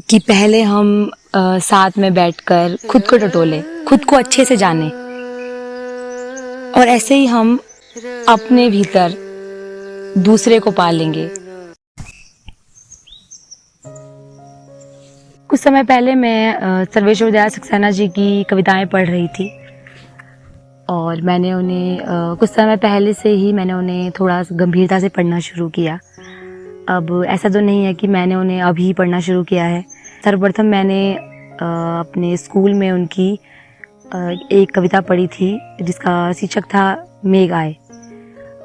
कि पहले हम साथ में बैठकर खुद को टटोले, खुद को अच्छे से जाने, और ऐसे ही हम अपने भीतर दूसरे को पालेंगे। कुछ समय पहले मैं सर्वेश्वर दयाल सक्सेना जी की कविताएं पढ़ रही थी और मैंने उन्हें कुछ समय पहले से ही मैंने उन्हें थोड़ा गंभीरता से पढ़ना शुरू किया। अब ऐसा तो नहीं है कि मैंने उन्हें अभी पढ़ना शुरू किया है। सर्वप्रथम मैंने अपने स्कूल में उनकी एक कविता पढ़ी थी जिसका शीर्षक था मेघ आए।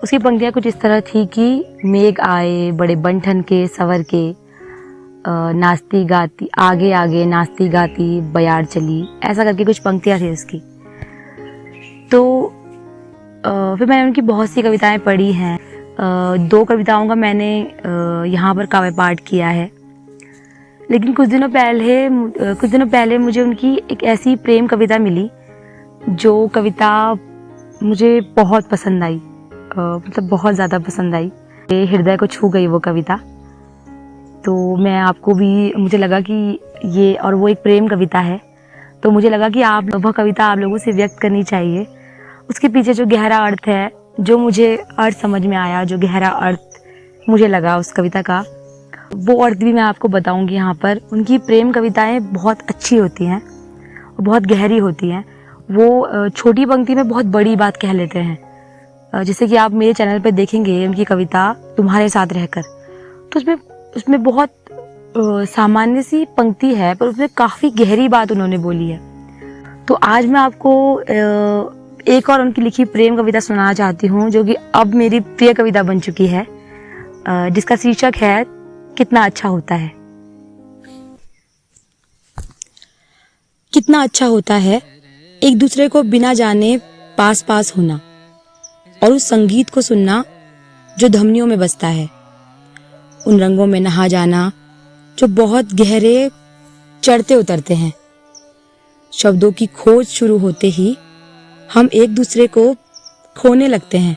उसकी पंक्तियाँ कुछ इस तरह थी कि मेघ आए बड़े बंठन के सवर के, नाचती गाती आगे आगे नाचती गाती बयार चली, ऐसा करके कुछ पंक्तियाँ थी उसकी। तो फिर मैंने उनकी बहुत सी कविताएं पढ़ी हैं। 2 कविताओं का मैंने यहाँ पर काव्य पाठ किया है। लेकिन कुछ दिनों पहले मुझे उनकी एक ऐसी प्रेम कविता मिली जो कविता मुझे बहुत पसंद आई, मतलब बहुत ज़्यादा पसंद आई। मेरे हृदय को छू गई वो कविता। तो मैं आपको भी, मुझे लगा कि ये, और वो एक प्रेम कविता है, तो मुझे लगा कि वह कविता आप लोगों से व्यक्त करनी चाहिए। उसके पीछे जो गहरा अर्थ है, जो मुझे अर्थ समझ में आया, जो गहरा अर्थ मुझे लगा उस कविता का, वो अर्थ भी मैं आपको बताऊंगी यहाँ पर। उनकी प्रेम कविताएं बहुत अच्छी होती हैं, बहुत गहरी होती हैं। वो छोटी पंक्ति में बहुत बड़ी बात कह लेते हैं। जैसे कि आप मेरे चैनल पर देखेंगे उनकी कविता तुम्हारे साथ रहकर, तो उसमें बहुत सामान्य सी पंक्ति है, पर उसमें काफ़ी गहरी बात उन्होंने बोली है। तो आज मैं आपको एक और उनकी लिखी प्रेम कविता सुनाना चाहती हूँ, जो कि अब मेरी प्रिय कविता बन चुकी है, जिसका शीर्षक है कितना अच्छा होता है। कितना अच्छा होता है एक दूसरे को बिना जाने पास पास होना, और उस संगीत को सुनना जो धमनियों में बसता है, उन रंगों में नहा जाना जो बहुत गहरे चढ़ते उतरते हैं। शब्दों की खोज शुरू होते ही हम एक दूसरे को खोने लगते हैं,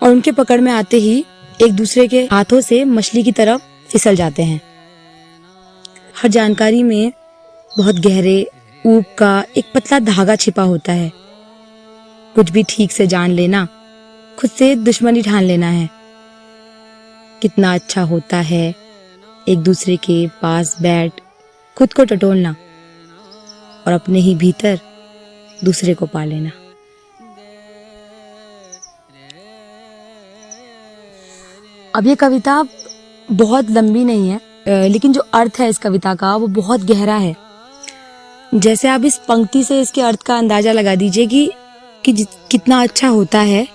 और उनके पकड़ में आते ही एक दूसरे के हाथों से मछली की तरफ फिसल जाते हैं। हर जानकारी में बहुत गहरे ऊब का एक पतला धागा छिपा होता है। कुछ भी ठीक से जान लेना खुद से दुश्मनी ठान लेना है। कितना अच्छा होता है एक दूसरे के पास बैठ खुद को टटोलना और अपने ही भीतर दूसरे को पा लेना। अब ये कविता बहुत लंबी नहीं है, लेकिन जो अर्थ है इस कविता का वो बहुत गहरा है। जैसे आप इस पंक्ति से इसके अर्थ का अंदाजा लगा दीजिए कि कितना अच्छा होता है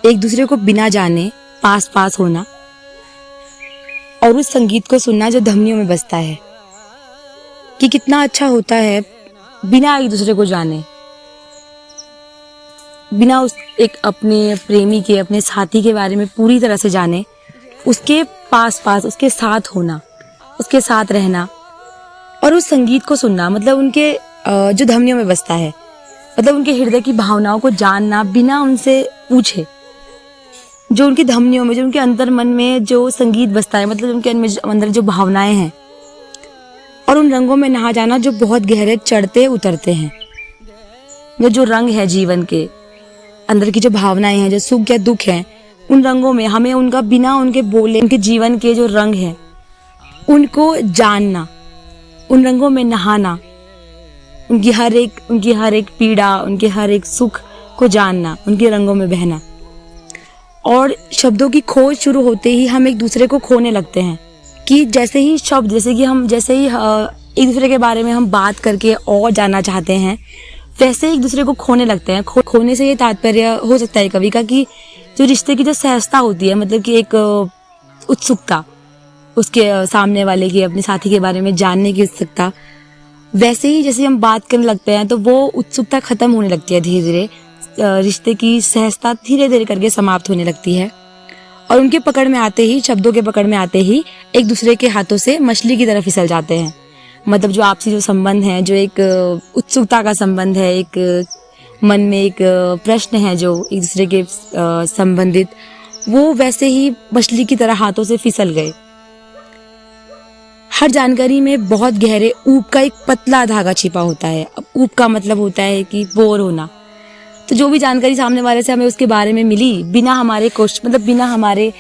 एक दूसरे को बिना जाने पास पास होना, और उस संगीत को सुनना जो धमनियों में बसता है। कि कितना अच्छा होता है बिना एक दूसरे को जाने, बिना उस एक अपने प्रेमी के, अपने साथी के बारे में पूरी तरह से जाने, उसके पास पास, उसके साथ होना, उसके साथ रहना, और उस संगीत को सुनना, मतलब उनके जो धमनियों में बसता है, मतलब उनके हृदय की भावनाओं को जानना बिना उनसे पूछे। जो उनकी धमनियों में, जो उनके अंतर मन में जो संगीत बसता है, मतलब उनके अंदर जो भावनाएं हैं, और उन रंगों में नहा जाना जो बहुत गहरे चढ़ते उतरते हैं। ये जो रंग है जीवन के अंदर की, जो भावनाएं हैं, जो सुख या दुख है, उन रंगों में हमें उनका बिना उनके बोले, उनके जीवन के जो रंग है उनको जानना, उन रंगों में नहाना, उनकी हर एक पीड़ा, उनके हर एक सुख को जानना, उनके रंगों में बहना। और शब्दों की खोज शुरू होते ही हम एक दूसरे को खोने लगते हैं। कि जैसे ही एक दूसरे के बारे में हम बात करके और जानना चाहते हैं, वैसे एक दूसरे को खोने लगते हैं। खोने से ये तात्पर्य हो सकता है कवि का कि जो रिश्ते की जो सहजता होती है, मतलब कि एक उत्सुकता, उसके सामने वाले की, अपने साथी के बारे में जानने की उत्सुकता, वैसे ही जैसे हम बात करने लगते हैं तो वो उत्सुकता खत्म होने लगती है। धीरे धीरे रिश्ते की सहजता धीरे धीरे करके समाप्त होने लगती है, और उनके पकड़ में आते ही, शब्दों के पकड़ में आते ही एक दूसरे के हाथों से मछली की तरफ फिसल जाते हैं। मतलब जो आपसी जो संबंध है, जो एक उत्सुकता का संबंध है, एक मन में एक प्रश्न है जो एक दूसरे के संबंधित, वो वैसे ही मछली की तरह हाथों से फिसल गए। हर जानकारी में बहुत गहरे ऊब का एक पतला धागा छिपा होता है। अब ऊब का मतलब होता है कि बोर होना। तो जो भी जानकारी सामने वाले से हमें उसके बारे में मिली, बिना हमारे क्वेश्चन मतलब बिना हमारे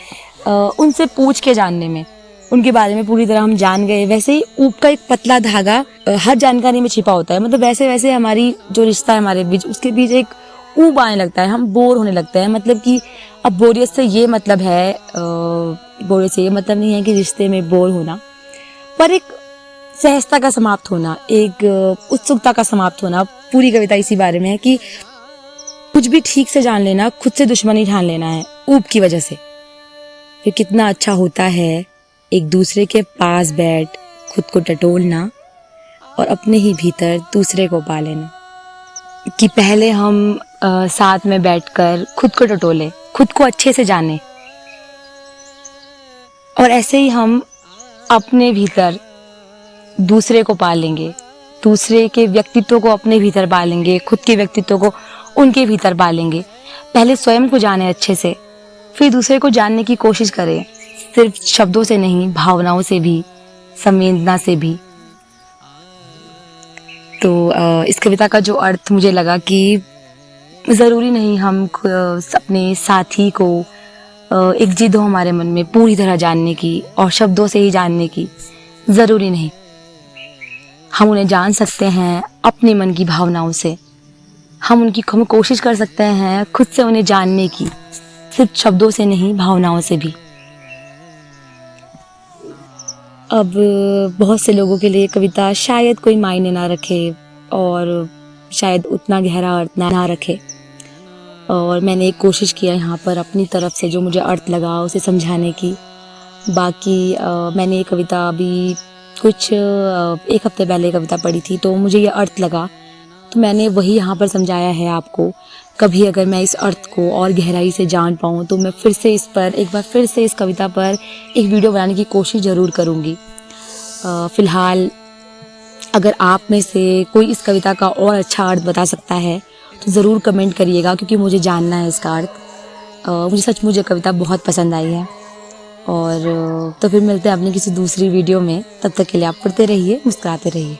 उनसे पूछ के जानने में उनके बारे में पूरी तरह हम जान गए। वैसे ही ऊब का एक पतला धागा हर जानकारी में छिपा होता है। मतलब वैसे वैसे हमारी जो रिश्ता है हमारे बीच, उसके बीच एक ऊब आने लगता है, हम बोर होने लगते हैं। मतलब कि अब बोरियत से ये मतलब है, बोरियत से ये मतलब नहीं है कि रिश्ते में बोर होना, पर एक सहजता का समाप्त होना, एक उत्सुकता का समाप्त होना। पूरी कविता इसी बारे में है कि कुछ भी ठीक से जान लेना, खुद से दुश्मनी ठान लेना है ऊब की वजह से। फिर कितना अच्छा होता है एक दूसरे के पास बैठ खुद को टटोलना और अपने ही भीतर दूसरे को पा लेना। कि पहले हम साथ में बैठकर खुद को टटोले, खुद को अच्छे से जाने, और ऐसे ही हम अपने भीतर दूसरे को पा लेंगे, दूसरे के व्यक्तित्व को अपने भीतर पा लेंगे, खुद के व्यक्तित्व को उनके भीतर पा लेंगे। पहले स्वयं को जाने अच्छे से, फिर दूसरे को जानने की कोशिश करें, सिर्फ शब्दों से नहीं, भावनाओं से भी, संवेदना से भी। तो इस कविता का जो अर्थ मुझे लगा कि ज़रूरी नहीं हम अपने साथी को एक जिद हो हमारे मन में पूरी तरह जानने की और शब्दों से ही जानने की, ज़रूरी नहीं। हम उन्हें जान सकते हैं अपने मन की भावनाओं से। हम कोशिश कर सकते हैं खुद से उन्हें जानने की, सिर्फ शब्दों से नहीं, भावनाओं से भी। अब बहुत से लोगों के लिए कविता शायद कोई मायने ना रखे और शायद उतना गहरा अर्थ ना रखे, और मैंने एक कोशिश किया यहाँ पर अपनी तरफ से जो मुझे अर्थ लगा उसे समझाने की। बाकी मैंने ये कविता अभी कुछ एक हफ्ते पहले कविता पढ़ी थी, तो मुझे ये अर्थ लगा, तो मैंने वही यहाँ पर समझाया है आपको। कभी अगर मैं इस अर्थ को और गहराई से जान पाऊँ तो मैं फिर से एक बार फिर से इस कविता पर एक वीडियो बनाने की कोशिश ज़रूर करूँगी। फ़िलहाल अगर आप में से कोई इस कविता का और अच्छा अर्थ बता सकता है तो ज़रूर कमेंट करिएगा, क्योंकि मुझे जानना है इसका अर्थ। मुझे सचमुच ये कविता बहुत पसंद आई है। और तो फिर मिलते हैं अपनी किसी दूसरी वीडियो में। तब तक के लिए आप पढ़ते रहिए, मुस्कुराते रहिए।